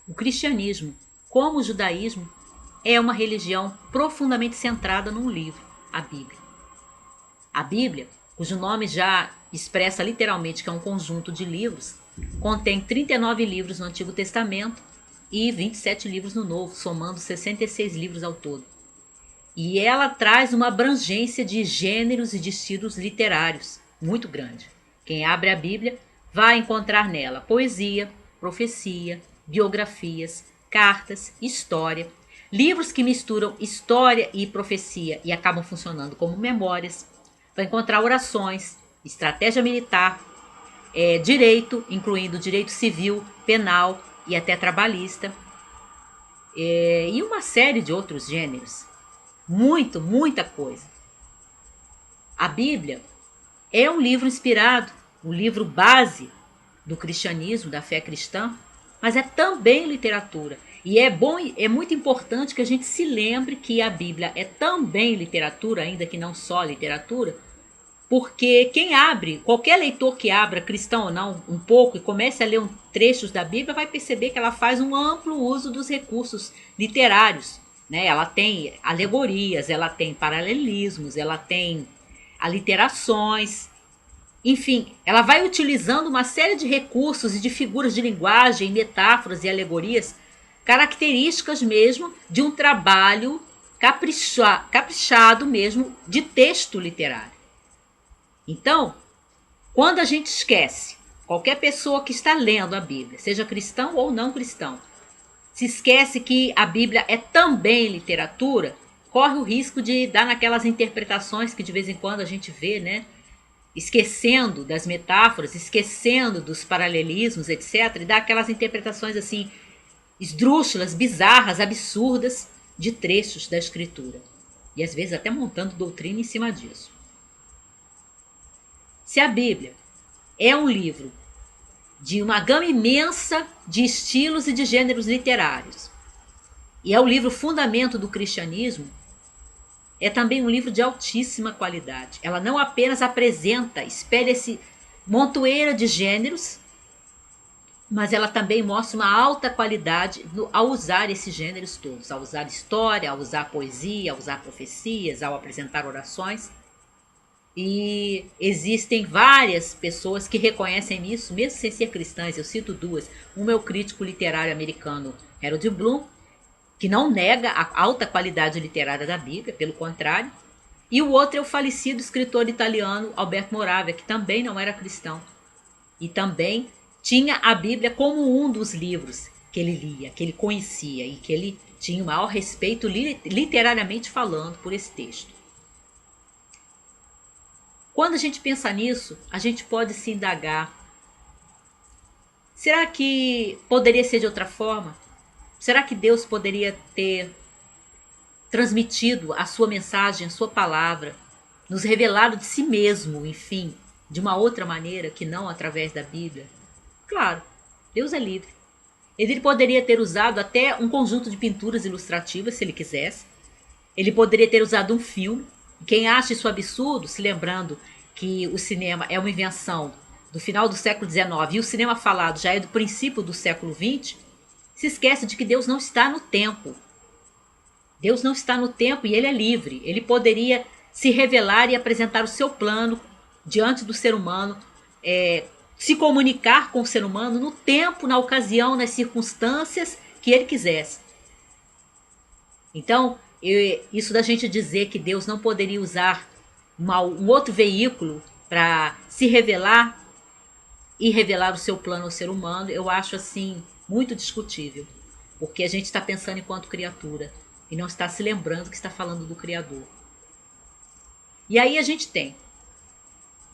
O cristianismo, como o judaísmo, é uma religião profundamente centrada num livro, a Bíblia. A Bíblia, cujo nome já expressa literalmente que é um conjunto de livros, contém 39 livros no Antigo Testamento e 27 livros no Novo, somando 66 livros ao todo. E ela traz uma abrangência de gêneros e de estilos literários muito grande. Quem abre a Bíblia vai encontrar nela poesia, profecia, biografias, cartas, história, livros que misturam história e profecia e acabam funcionando como memórias. Vai encontrar orações, estratégia militar, direito, incluindo direito civil, penal e até trabalhista, e uma série de outros gêneros. Muita coisa. A Bíblia é um livro inspirado, um livro base do cristianismo, da fé cristã, mas é também literatura. E é bom, é muito importante que a gente se lembre que a Bíblia é também literatura, ainda que não só literatura, porque quem abre, qualquer leitor que abra, cristão ou não, um pouco e comece a ler trechos da Bíblia, vai perceber que ela faz um amplo uso dos recursos literários. Né? Ela tem alegorias, ela tem paralelismos, ela tem aliterações, enfim, ela vai utilizando uma série de recursos e de figuras de linguagem, metáforas e alegorias, características mesmo de um trabalho caprichado mesmo de texto literário. Então, quando a gente esquece, qualquer pessoa que está lendo a Bíblia, seja cristão ou não cristão, se esquece que a Bíblia é também literatura, corre o risco de dar naquelas interpretações que de vez em quando a gente vê, né? Esquecendo das metáforas, esquecendo dos paralelismos, etc., e dar aquelas interpretações assim, esdrúxulas, bizarras, absurdas de trechos da Escritura. E às vezes até montando doutrina em cima disso. Se a Bíblia é um livro de uma gama imensa de estilos e de gêneros literários, e é o livro fundamento do cristianismo, é também um livro de altíssima qualidade. Ela não apenas apresenta, espelha esse montoeira de gêneros, mas ela também mostra uma alta qualidade ao usar esses gêneros todos, ao usar história, ao usar poesia, ao usar profecias, ao apresentar orações. E existem várias pessoas que reconhecem isso, mesmo sem ser cristãs. Eu cito duas. Um é o crítico literário americano Harold Bloom, que não nega a alta qualidade literária da Bíblia, pelo contrário. E o outro é o falecido escritor italiano Alberto Moravia, que também não era cristão. E também tinha a Bíblia como um dos livros que ele lia, que ele conhecia e que ele tinha o maior respeito literariamente falando por esse texto. Quando a gente pensa nisso, a gente pode se indagar. Será que poderia ser de outra forma? Será que Deus poderia ter transmitido a sua mensagem, a sua palavra, nos revelado de si mesmo, enfim, de uma outra maneira que não através da Bíblia? Claro, Deus é livre. Ele poderia ter usado até um conjunto de pinturas ilustrativas, se ele quisesse. Ele poderia ter usado um filme. Quem acha isso absurdo, se lembrando que o cinema é uma invenção do final do século XIX e o cinema falado já é do princípio do século XX, se esquece de que Deus não está no tempo. Deus não está no tempo e ele é livre. Ele poderia se revelar e apresentar o seu plano diante do ser humano, se comunicar com o ser humano no tempo, na ocasião, nas circunstâncias que ele quisesse. Então, isso da gente dizer que Deus não poderia usar um outro veículo para se revelar e revelar o seu plano ao ser humano, eu acho assim muito discutível, porque a gente está pensando enquanto criatura e não está se lembrando que está falando do Criador. E aí a gente tem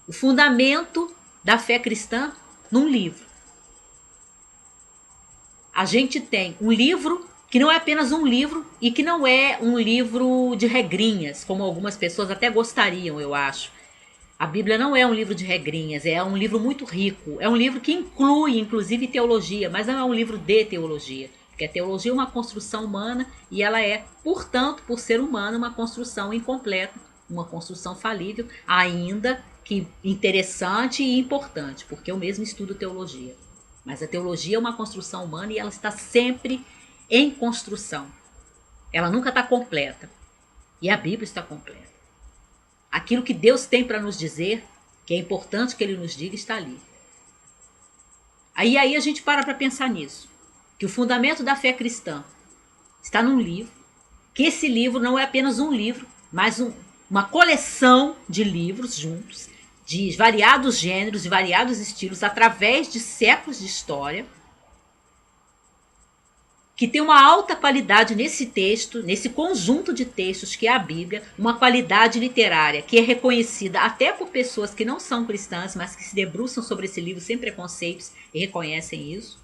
o fundamento da fé cristã num livro. A gente tem um livro que não é apenas um livro e que não é um livro de regrinhas, como algumas pessoas até gostariam, eu acho. A Bíblia não é um livro de regrinhas, é um livro muito rico. É um livro que inclui, inclusive, teologia, mas não é um livro de teologia. Porque a teologia é uma construção humana e ela é, portanto, por ser humana, uma construção incompleta, uma construção falível, ainda que interessante e importante, porque eu mesmo estudo teologia. Mas a teologia é uma construção humana e ela está sempre em construção. Ela nunca está completa. E a Bíblia está completa. Aquilo que Deus tem para nos dizer, que é importante que Ele nos diga, está ali. Aí a gente para pensar nisso. Que o fundamento da fé cristã está num livro. Que esse livro não é apenas um livro, mas uma coleção de livros juntos, de variados gêneros, de variados estilos, através de séculos de história, que tem uma alta qualidade nesse texto, nesse conjunto de textos que é a Bíblia, uma qualidade literária que é reconhecida até por pessoas que não são cristãs, mas que se debruçam sobre esse livro sem preconceitos e reconhecem isso.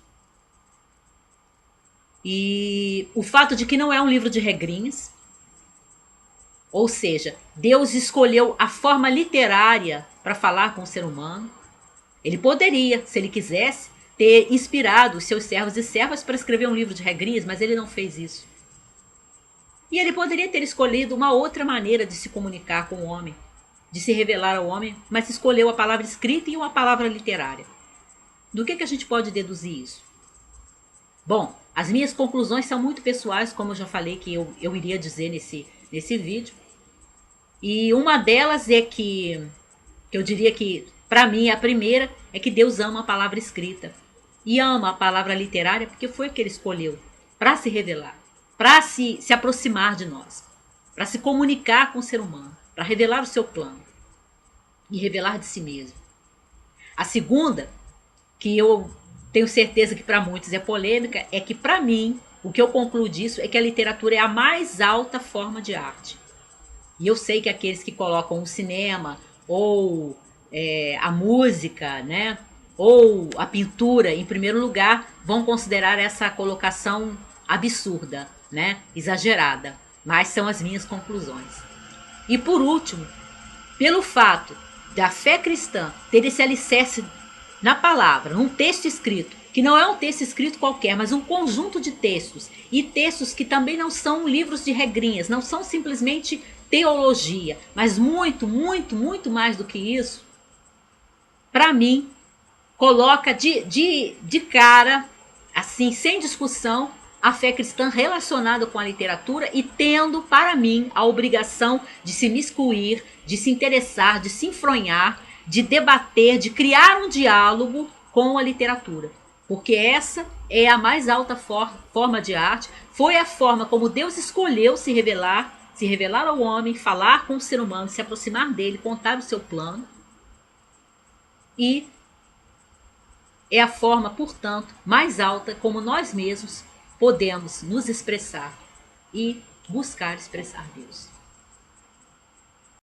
E o fato de que não é um livro de regrinhas, ou seja, Deus escolheu a forma literária para falar com o ser humano. Ele poderia, se ele quisesse, ter inspirado os seus servos e servas para escrever um livro de regrinhas, mas ele não fez isso. E ele poderia ter escolhido uma outra maneira de se comunicar com o homem, de se revelar ao homem, mas escolheu a palavra escrita e uma palavra literária. Do que a gente pode deduzir isso? Bom, as minhas conclusões são muito pessoais, como eu já falei que eu iria dizer nesse vídeo. E uma delas é que eu diria que, para mim, a primeira é que Deus ama a palavra escrita. E ama a palavra literária porque foi o que ele escolheu para se revelar, para se aproximar de nós, para se comunicar com o ser humano, para revelar o seu plano e revelar de si mesmo. A segunda, que eu tenho certeza que para muitos é polêmica, é que para mim, o que eu concluo disso é que a literatura é a mais alta forma de arte. E eu sei que aqueles que colocam o cinema ou a música, né, ou a pintura em primeiro lugar, vão considerar essa colocação absurda, né, exagerada. Mas são as minhas conclusões. E por último, pelo fato da fé cristã ter esse alicerce na palavra, num texto escrito, que não é um texto escrito qualquer, mas um conjunto de textos, e textos que também não são livros de regrinhas, não são simplesmente teologia, mas muito, muito, muito mais do que isso, para mim, coloca de cara, assim, sem discussão, a fé cristã relacionada com a literatura e tendo, para mim, a obrigação de se miscuir, de se interessar, de se enfronhar, de debater, de criar um diálogo com a literatura. Porque essa é a mais alta forma de arte, foi a forma como Deus escolheu se revelar ao homem, falar com o ser humano, se aproximar dele, contar o seu plano. E é a forma, portanto, mais alta como nós mesmos podemos nos expressar e buscar expressar Deus.